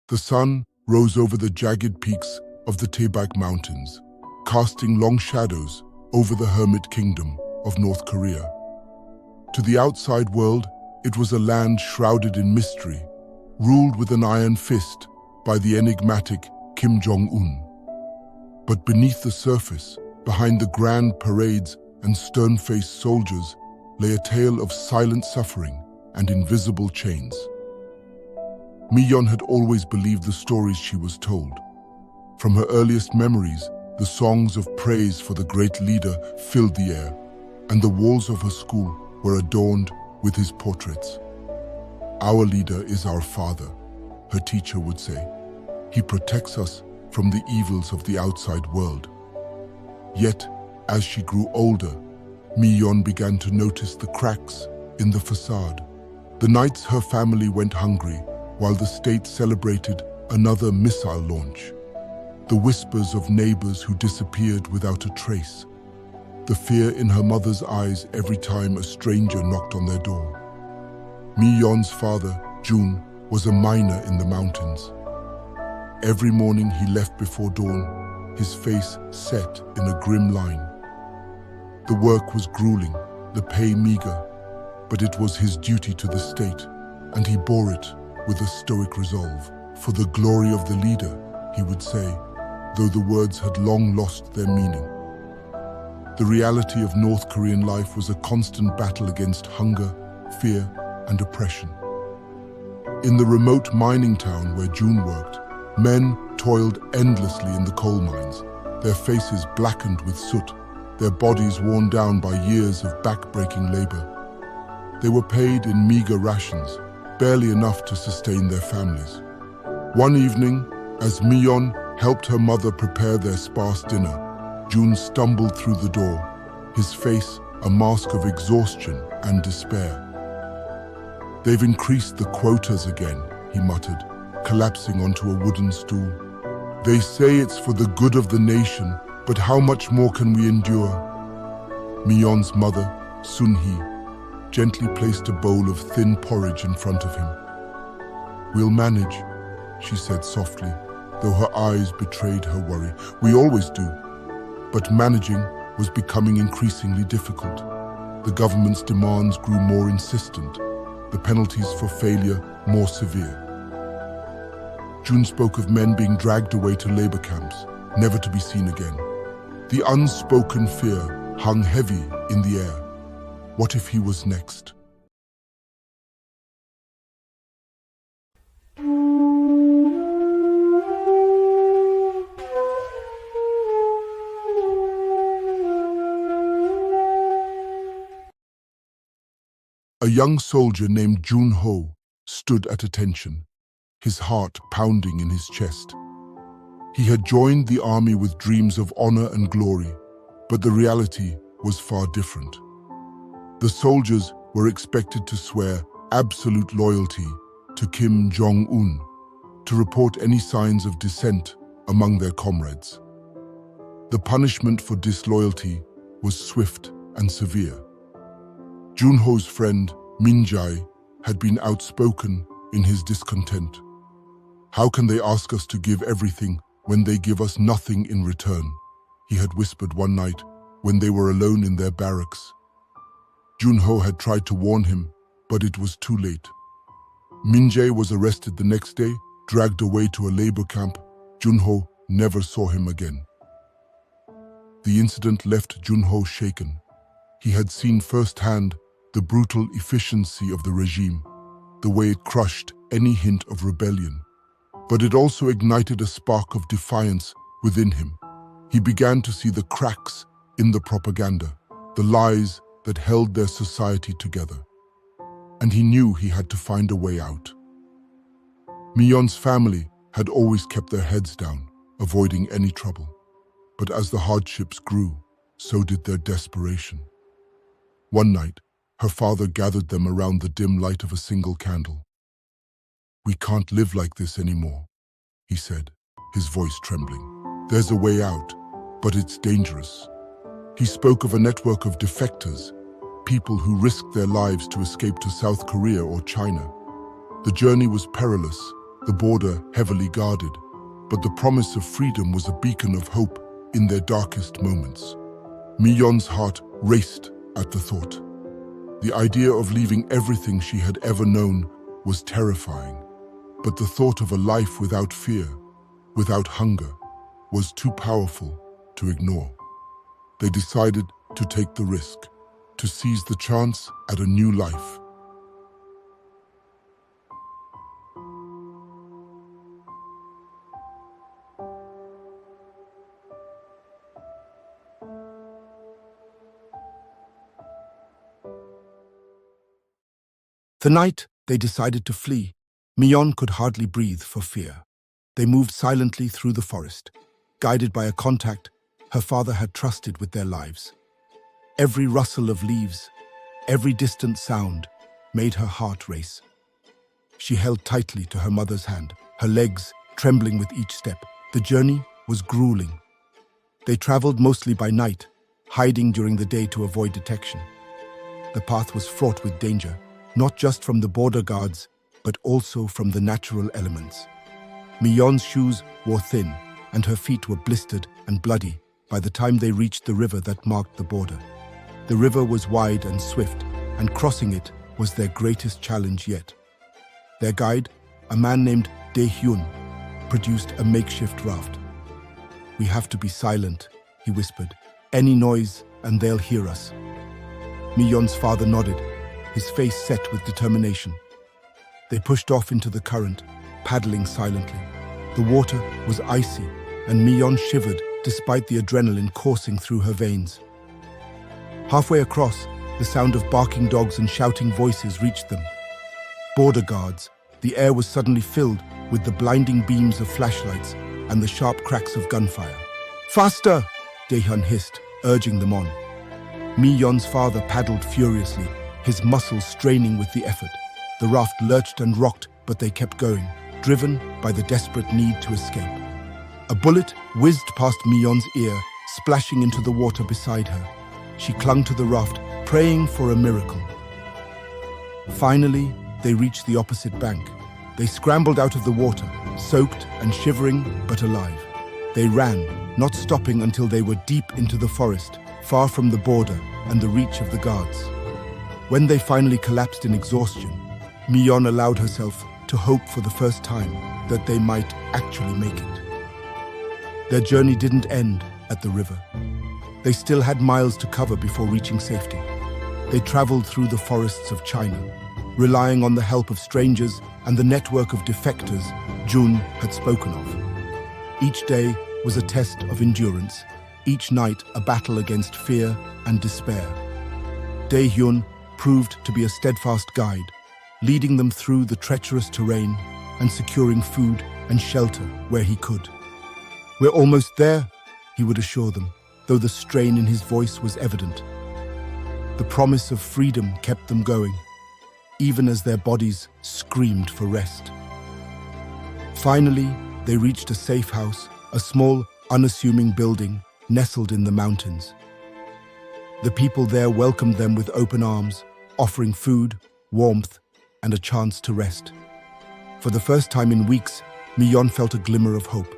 The sun rose over the jagged peaks of the Taebaek Mountains, casting long shadows over the hermit kingdom of North Korea. To the outside world, it was a land shrouded in mystery, ruled with an iron fist by the enigmatic Kim Jong-un. But beneath the surface, behind the grand parades and stern-faced soldiers, lay a tale of silent suffering and invisible chains. Mi-yeon had always believed the stories she was told. From her earliest memories, the songs of praise for the great leader filled the air, and the walls of her school were adorned with his portraits. "Our leader is our father," her teacher would say. "He protects us from the evils of the outside world." Yet, as she grew older, Mi-yeon began to notice the cracks in the facade. The nights her family went hungry while the state celebrated another missile launch. The whispers of neighbors who disappeared without a trace. The fear in her mother's eyes every time a stranger knocked on their door. Mi-yeon's father, Jun, was a miner in the mountains. Every morning he left before dawn, his face set in a grim line. The work was grueling, the pay meager, but it was his duty to the state, and he bore it with a stoic resolve. "For the glory of the leader," he would say, though the words had long lost their meaning. The reality of North Korean life was a constant battle against hunger, fear, and oppression. In the remote mining town where June worked, men toiled endlessly in the coal mines, their faces blackened with soot, their bodies worn down by years of back-breaking labor. They were paid in meager rations, barely enough to sustain their families. One evening, as Mi-yeon helped her mother prepare their sparse dinner, Jun stumbled through the door, his face a mask of exhaustion and despair. "They've increased the quotas again," he muttered, collapsing onto a wooden stool. "They say it's for the good of the nation, but how much more can we endure?" Mi-yeon's mother, Sun-hee, gently placed a bowl of thin porridge in front of him. "We'll manage," she said softly, though her eyes betrayed her worry. "We always do." But managing was becoming increasingly difficult. The government's demands grew more insistent, the penalties for failure more severe. Jun spoke of men being dragged away to labor camps, never to be seen again. The unspoken fear hung heavy in the air. What if he was next? A young soldier named Jun-ho stood at attention, his heart pounding in his chest. He had joined the army with dreams of honor and glory, but the reality was far different. The soldiers were expected to swear absolute loyalty to Kim Jong-un, to report any signs of dissent among their comrades. The punishment for disloyalty was swift and severe. Jun-ho's friend, Min-jae, had been outspoken in his discontent. "How can they ask us to give everything when they give us nothing in return?" he had whispered one night when they were alone in their barracks. Jun-ho had tried to warn him, but it was too late. Min-jae was arrested the next day, dragged away to a labor camp. Jun-ho never saw him again. The incident left Jun-ho shaken. He had seen firsthand the brutal efficiency of the regime, the way it crushed any hint of rebellion. But it also ignited a spark of defiance within him. He began to see the cracks in the propaganda, the lies that held their society together. And he knew he had to find a way out. Mi-yeon's family had always kept their heads down, avoiding any trouble. But as the hardships grew, so did their desperation. One night, her father gathered them around the dim light of a single candle. "We can't live like this anymore," he said, his voice trembling. "There's a way out, but it's dangerous." He spoke of a network of defectors, people who risked their lives to escape to South Korea or China. The journey was perilous, the border heavily guarded, but the promise of freedom was a beacon of hope in their darkest moments. Miyon's heart raced at the thought. The idea of leaving everything she had ever known was terrifying, but the thought of a life without fear, without hunger, was too powerful to ignore. They decided to take the risk, to seize the chance at a new life. The night they decided to flee, Mion could hardly breathe for fear. They moved silently through the forest, guided by a contact her father had trusted with their lives. Every rustle of leaves, every distant sound made her heart race. She held tightly to her mother's hand, her legs trembling with each step. The journey was grueling. They traveled mostly by night, hiding during the day to avoid detection. The path was fraught with danger, not just from the border guards, but also from the natural elements. Mion's shoes wore thin, and her feet were blistered and bloody by the time they reached the river that marked the border. The river was wide and swift, and crossing it was their greatest challenge yet. Their guide, a man named Dae-hyun, produced a makeshift raft. "We have to be silent," he whispered. "Any noise and they'll hear us." Mion's father nodded, his face set with determination. They pushed off into the current, paddling silently. The water was icy, and Mion shivered despite the adrenaline coursing through her veins. Halfway across, the sound of barking dogs and shouting voices reached them. Border guards. The air was suddenly filled with the blinding beams of flashlights and the sharp cracks of gunfire. "Faster!" Dae-hyun hissed, urging them on. Mion's father paddled furiously, his muscles straining with the effort. The raft lurched and rocked, but they kept going, driven by the desperate need to escape. A bullet whizzed past Mion's ear, splashing into the water beside her. She clung to the raft, praying for a miracle. Finally, they reached the opposite bank. They scrambled out of the water, soaked and shivering, but alive. They ran, not stopping until they were deep into the forest, far from the border and the reach of the guards. When they finally collapsed in exhaustion, Mion allowed herself to hope for the first time that they might actually make it. Their journey didn't end at the river. They still had miles to cover before reaching safety. They traveled through the forests of China, relying on the help of strangers and the network of defectors Jun had spoken of. Each day was a test of endurance, each night a battle against fear and despair. Dae-hyun proved to be a steadfast guide, leading them through the treacherous terrain and securing food and shelter where he could. "We're almost there," he would assure them, though the strain in his voice was evident. The promise of freedom kept them going, even as their bodies screamed for rest. Finally, they reached a safe house, a small, unassuming building nestled in the mountains. The people there welcomed them with open arms, offering food, warmth, and a chance to rest. For the first time in weeks, Mion felt a glimmer of hope.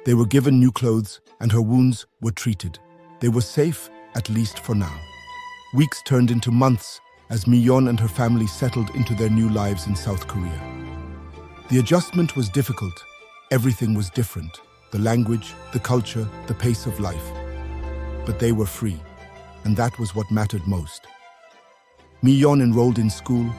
They were given new clothes, and her wounds were treated. They were safe, at least for now. Weeks turned into months as Mion and her family settled into their new lives in South Korea. The adjustment was difficult. Everything was different: the language, the culture, the pace of life. But they were free, and that was what mattered most. Mion enrolled in school,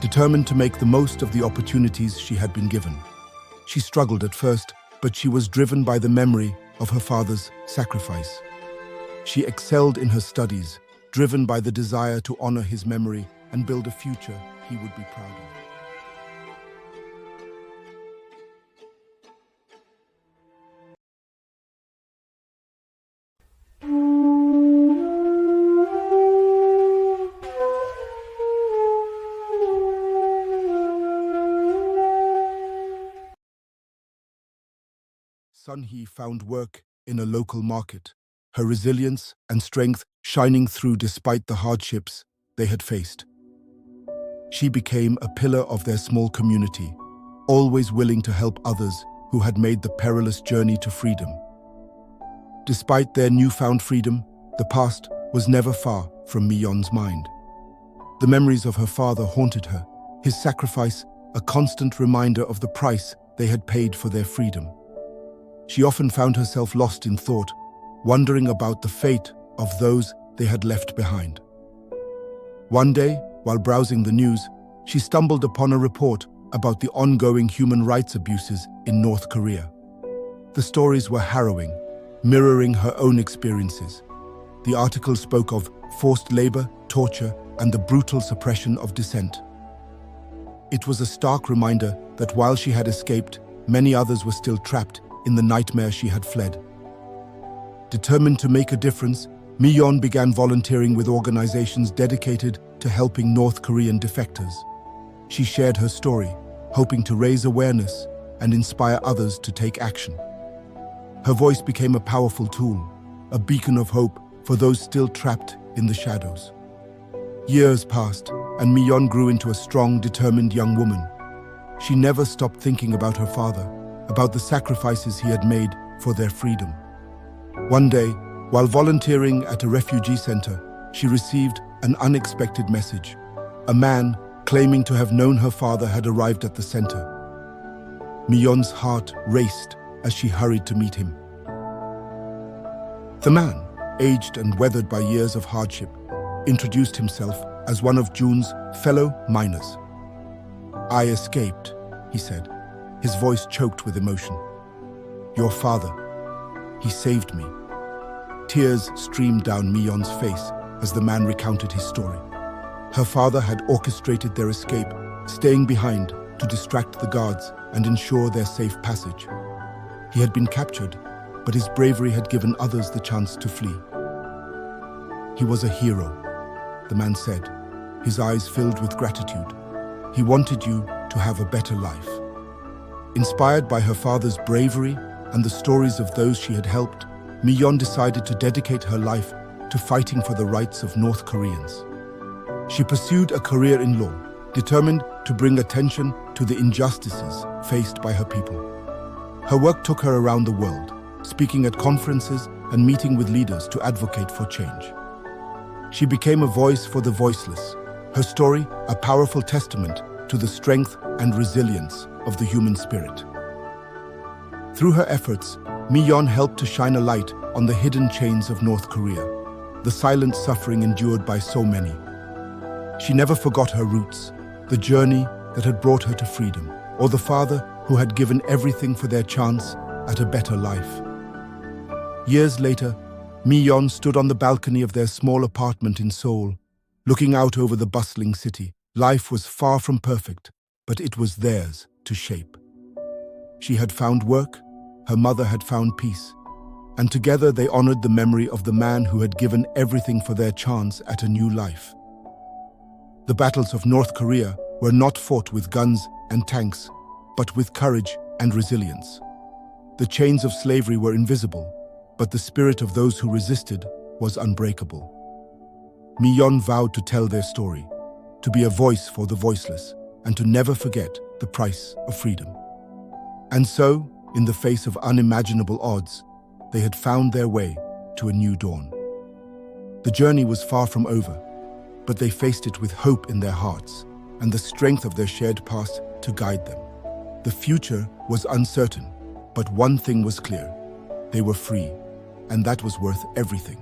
determined to make the most of the opportunities she had been given. She struggled at first, but she was driven by the memory of her father's sacrifice. She excelled in her studies, driven by the desire to honor his memory and build a future he would be proud of. Sun-hee found work in a local market, her resilience and strength shining through despite the hardships they had faced. She became a pillar of their small community, always willing to help others who had made the perilous journey to freedom. Despite their newfound freedom, the past was never far from Mi-yon's mind. The memories of her father haunted her, his sacrifice a constant reminder of the price they had paid for their freedom. She often found herself lost in thought, wondering about the fate of those they had left behind. One day, while browsing the news, she stumbled upon a report about the ongoing human rights abuses in North Korea. The stories were harrowing, mirroring her own experiences. The article spoke of forced labor, torture, and the brutal suppression of dissent. It was a stark reminder that while she had escaped, many others were still trapped in the nightmare she had fled. Determined to make a difference, Mi-yon began volunteering with organizations dedicated to helping North Korean defectors. She shared her story, hoping to raise awareness and inspire others to take action. Her voice became a powerful tool, a beacon of hope for those still trapped in the shadows. Years passed, and Mi-yon grew into a strong, determined young woman. She never stopped thinking about her father, about the sacrifices he had made for their freedom. One day, while volunteering at a refugee center, she received an unexpected message. A man claiming to have known her father had arrived at the center. Mi-yon's heart raced as she hurried to meet him. The man, aged and weathered by years of hardship, introduced himself as one of June's fellow miners. "I escaped," he said, his voice choked with emotion. "Your father, he saved me." Tears streamed down Mi-yon's face as the man recounted his story. Her father had orchestrated their escape, staying behind to distract the guards and ensure their safe passage. He had been captured, but his bravery had given others the chance to flee. "He was a hero," the man said, his eyes filled with gratitude. "He wanted you to have a better life." Inspired by her father's bravery and the stories of those she had helped, Mi-yon decided to dedicate her life to fighting for the rights of North Koreans. She pursued a career in law, determined to bring attention to the injustices faced by her people. Her work took her around the world, speaking at conferences and meeting with leaders to advocate for change. She became a voice for the voiceless, her story a powerful testament to the strength and resilience of the human spirit. Through her efforts, Mi-yon helped to shine a light on the hidden chains of North Korea, the silent suffering endured by so many. She never forgot her roots, the journey that had brought her to freedom, or the father who had given everything for their chance at a better life. Years later, Mi-yon stood on the balcony of their small apartment in Seoul, looking out over the bustling city. Life was far from perfect, but it was theirs to shape. She had found work, her mother had found peace, and together they honored the memory of the man who had given everything for their chance at a new life. The battles of North Korea were not fought with guns and tanks, but with courage and resilience. The chains of slavery were invisible, but the spirit of those who resisted was unbreakable. Mi-yon vowed to tell their story, to be a voice for the voiceless, and to never forget the price of freedom. And so, in the face of unimaginable odds, they had found their way to a new dawn. The journey was far from over, but they faced it with hope in their hearts and the strength of their shared past to guide them. The future was uncertain, but one thing was clear: they were free, and that was worth everything.